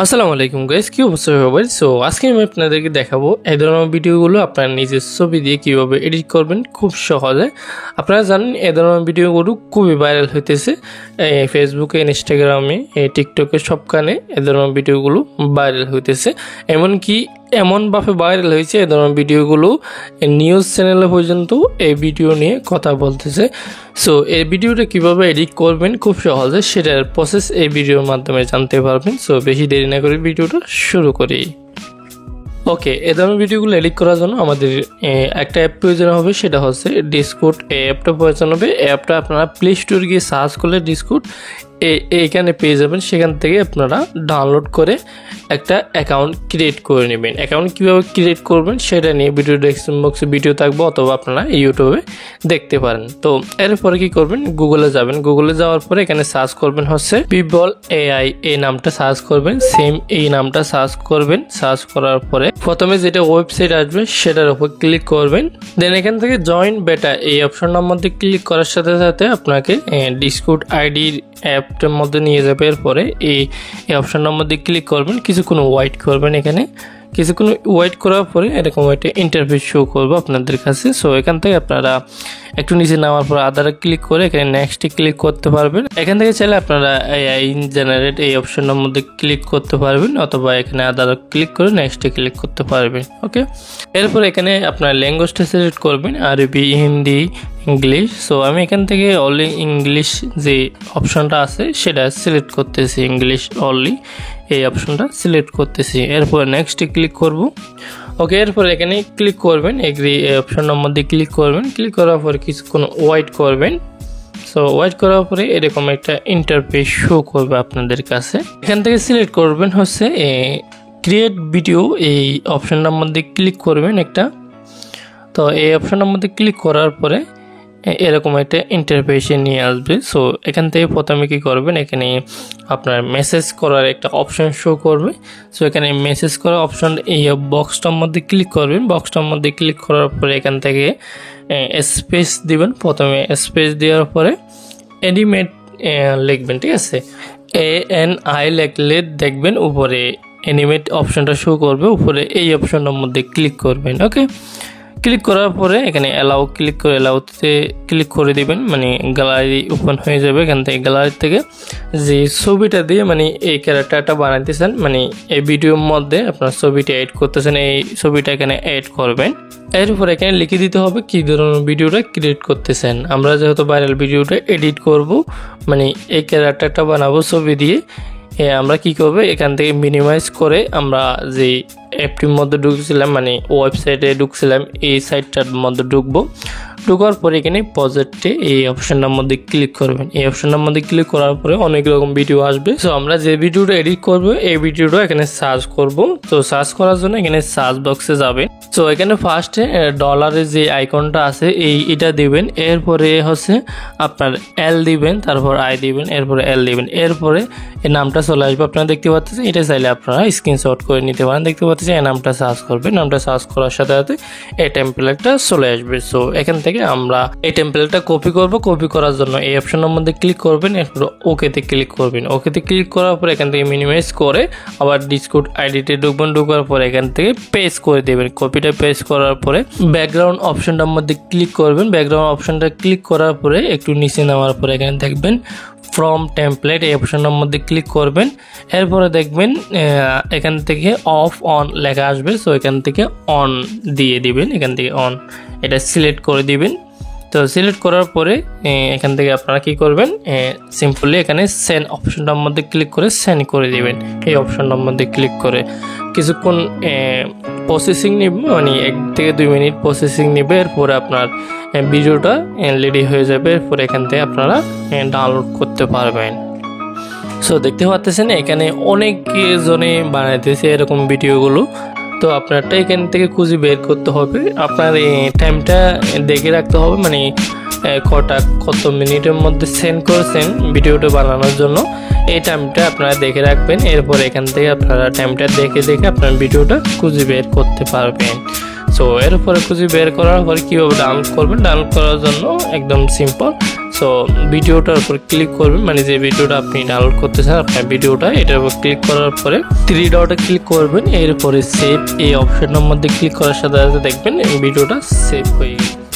আসসালামু আলাইকুম গাইস, কি অবস্থা সবাই? সো আজকে আমি আপনাদেরকে দেখাবো এই ধরনের ভিডিওগুলো আপনারা নিজের ছবি দিয়ে কিভাবে এডিট করবেন খুব সহজে। আপনারা জানেন এই ধরনের ভিডিওগুলো খুবই ভাইরাল হইতেছে ফেসবুকে, ইনস্টাগ্রামে, টিকটকে, সবখানে এই ধরনের ভিডিওগুলো ভাইরাল হইতেছে। এমনকি এমনভাবে ভাইরাল হয়েছে এই ধরনের ভিডিওগুলো নিউজ চ্যানেলে পর্যন্ত এই ভিডিও নিয়ে কথা বলতেছে। সো এই ভিডিওটা কিভাবে এডিট করবেন খুব সহজে সেটার প্রসেস এই ভিডিওর মাধ্যমে জানতে পারবেন। সো বেশি দেরি না করে ভিডিওটা শুরু করি। ওকে, এ ধরনের ভিডিওগুলো এডিট করার জন্য আমাদের একটা অ্যাপ প্রয়োজন হবে, সেটা হচ্ছে ডিসকর্ড। এই অ্যাপটা প্রয়োজন হবে। এই অ্যাপটা আপনারা প্লে স্টোর গিয়ে সার্চ করলে ডিসকর্ড এইখানে পেয়ে যাবেন। সেখান থেকে আপনারা ডাউনলোড করে একটা অ্যাকাউন্ট ক্রিয়েট করে নেবেন। অ্যাকাউন্ট কীভাবে ক্রিয়েট করবেন সেটা নিয়ে ভিডিও ডেসক্রিপশন বক্সে ভিডিও থাকবে, অথবা আপনারা ইউটিউবে দেখতে পারেন। তো এরপরে কি করবেন, গুগলে যাবেন। গুগলে যাওয়ার পরে এখানে সার্চ করবেন হচ্ছে পিপল এআই, এই নামটা সার্চ করবেন। সেম এই নামটা সার্চ করবেন। সার্চ করার পরে প্রথমে যেটা ওয়েবসাইট আসবে সেটার উপর ক্লিক করবেন। দেন এখান থেকে জয়েন বেটা এই অপশনটার মধ্যে ক্লিক করার সাথে সাথে আপনাকে ডিসকর্ড আইডির অ্যাপটার মধ্যে নিয়ে যাবে। এরপরে এই অপশনটার মধ্যে ক্লিক করবেন, কিছুক্ষণ ওয়েট করবেন। এখানে কিছুক্ষণ ওয়েট করার পরে এরকম একটা ইন্টারফেস শো করবো আপনাদের কাছে। সো এখান থেকে আপনারা একটু নিচে নামার পর আদারে ক্লিক করে এখানে নেক্সটে ক্লিক করতে পারবেন। এখান থেকে চাইলে আপনারা এআই জেনারেট এই অপশনের মধ্যে ক্লিক করতে পারবেন, অথবা এখানে আদারে ক্লিক করে নেক্সটে ক্লিক করতে পারবেন। ওকে, এরপর এখানে আপনার ল্যাঙ্গুয়েজটা সিলেক্ট করবেন, আরবি, হিন্দি, ইংলিশ। সো আমি এখান থেকে অনলি ইংলিশ যে অপশনটা আছে সেটা সিলেক্ট করতেছি, ইংলিশ অনলি এই অপশনটা সিলেক্ট করতেছি। এরপর নেক্সটে ক্লিক করব। ওকে, এরপর এখানে ক্লিক করবেন, এগ্রি এই অপশনের মধ্যে ক্লিক করবেন। ক্লিক করার পরে কিছুক্ষণ ওয়েট করবেন। সো ওয়েট করার পরে এরকম একটা ইন্টারফেস শো করবে আপনাদের কাছে। এখান থেকে সিলেক্ট করবেন হচ্ছে ক্রিয়েট ভিডিও, এই অপশনটার মধ্যে ক্লিক করবেন একটা। তো এই অপশনের মধ্যে ক্লিক করার পরে এরকম একটা ইন্টারফেসে নিয়ে আসবে। সো এখান থেকে প্রথমে কী করবেন, এখানে আপনার মেসেজ করার একটা অপশন শো করবে। সো এখানে মেসেজ করার অপশন এই বক্সটার মধ্যে ক্লিক করবেন। বক্সটার মধ্যে ক্লিক করার পরে এখান থেকে স্পেস দিবেন। প্রথমে স্পেস দেওয়ার পরে অ্যানিমেট লিখবেন, ঠিক আছে। ANI লিখলে দেখবেন উপরে অ্যানিমেট অপশনটা শো করবে। উপরে এই অপশনটার মধ্যে ক্লিক করবেন। ওকে, ক্লিক করার পরে এখানে অ্যালাউ ক্লিক করে অ্যালাউতে ক্লিক করে দিবেন, মানে গ্যালারি ওপেন হয়ে যাবে। এখান থেকে গ্যালারি থেকে যে ছবিটা দিয়ে মানে এই ক্যারেক্টারটা বানাইতেছেন, মানে এই ভিডিওর মধ্যে আপনার ছবিটা এড করতেছেন, এই ছবিটা এখানে এড করবেন। এরপর এখানে লিখে দিতে হবে কী ধরনের ভিডিওটা ক্রিয়েট করতেছেন। আমরা যেহেতু ভাইরাল ভিডিওটা এডিট করব, মানে এই ক্যারেক্টারটা বানাবো ছবি দিয়ে, আমরা কি করবো, এখান থেকে মিনিমাইজ করে আমরা যে অ্যাপটির মধ্যে ঢুকছিলাম, মানে ওয়েবসাইটে ঢুকছিলাম, এই সাইটটার মধ্যে ঢুকবো। ঢোকার পরে এখানে প্রজেক্টে এই অপশনটার মধ্যে ক্লিক করবেন। এই অপশনটার মধ্যে ক্লিক করার পরে অনেক রকম ভিডিও আসবে। সো আমরা যে ভিডিওটা এডিট করবো এই ভিডিওটা এখানে সার্চ করব। তো সার্চ করার জন্য এখানে সার্চ বক্সে যাবে। সো এখানে ফার্স্টে ডলারের যে আইকনটা আছে এটা দিবেন। এরপরে হচ্ছে আপনার এল দিবেন, তারপর আই দিবেন, এরপরে এল দিবেন। এরপরে এই নামটা চলে আসবে, আপনারা দেখতে পাচ্ছেন। এটা চাইলে আপনারা স্ক্রিনশট করে নিতে পারেন। দেখতে পাচ্ছেন এই নামটা সার্চ করবেন। নামটা সার্চ করার সাথে সাথে এই টেমপ্লেটটা চলে আসবে। সো এখান থেকে আমরা এই টেমপ্লেটটা কপি করব। কপি করার জন্য এই অপশনের মধ্যে ক্লিক করবেন, এরপর ওকেতে ক্লিক করবেন। ওকেতে ক্লিক করার পর এখান থেকে মিনিমাইজ করে আবার ডিসকর্ড আইডিতে ঢুকবেন। ঢোকার পর এখান থেকে পেস্ট করে দেবেন। কপিটা পেস্ট করার পরে ব্যাকগ্রাউন্ড অপশনটার মধ্যে ক্লিক করবেন। ব্যাকগ্রাউন্ড অপশনটা ক্লিক করার পরে একটু নিচে নামার পরে এখানে দেখবেন ফ্রম টেমপ্লেট, এই অপশনের মধ্যে ক্লিক করবেন। এরপরে দেখবেন এখান থেকে অফ অন লেখা আসবে। সো এখান থেকে অন দিয়ে দিবেন। এখান থেকে অন এটা সিলেক্ট করে দিবেন। তো সিলেক্ট করার পরে এখান থেকে আপনারা কি করবেন, সিম্পলি এখানে সেন্ড অপশনটার মধ্যে ক্লিক করে সেন্ড করে দিবেন। এই অপশনটার মধ্যে ক্লিক করে কিছুক্ষণ প্রসেসিং নেবে, মানে 1 থেকে 2 মিনিট প্রসেসিং নেবে। এরপরে আপনার ভিডিওটা রেডি হয়ে যাবে। এরপরে এখান থেকে আপনারা ডাউনলোড করতে পারবেন। সো দেখতে পাচ্ছেন এখানে অনেক জনে বানাইতেছে এরকম ভিডিওগুলো। তো আপনারটা এখান থেকে খুঁজে বের করতে হবে। আপনার টাইমটা দেখে রাখতে হবে, মানে কত মিনিটের মধ্যে সেন্ড করেছেন ভিডিওটা বানানোর জন্য, এই টাইমটা আপনারা দেখে রাখবেন। এরপর এখান থেকে আপনারা টাইমটা দেখে আপনার ভিডিওটা খুঁজে বের করতে পারবেন। সো এরপরে খুঁজে বের করার পরে কীভাবে ডাউনলোড করবেন, ডাউনলোড করার জন্য একদম সিম্পল। সো ভিডিওটার উপর ক্লিক করবেন, মানে যে ভিডিওটা আপনি ডাউনলোড করতে চান আপনার ভিডিওটা, এটার উপর ক্লিক করার পরে 3 ডটে ক্লিক করবেন। এরপরে সেভ এই অপশনের মধ্যে ক্লিক করার সাথে সাথে দেখবেন ভিডিওটা সেভ হয়ে গেছে।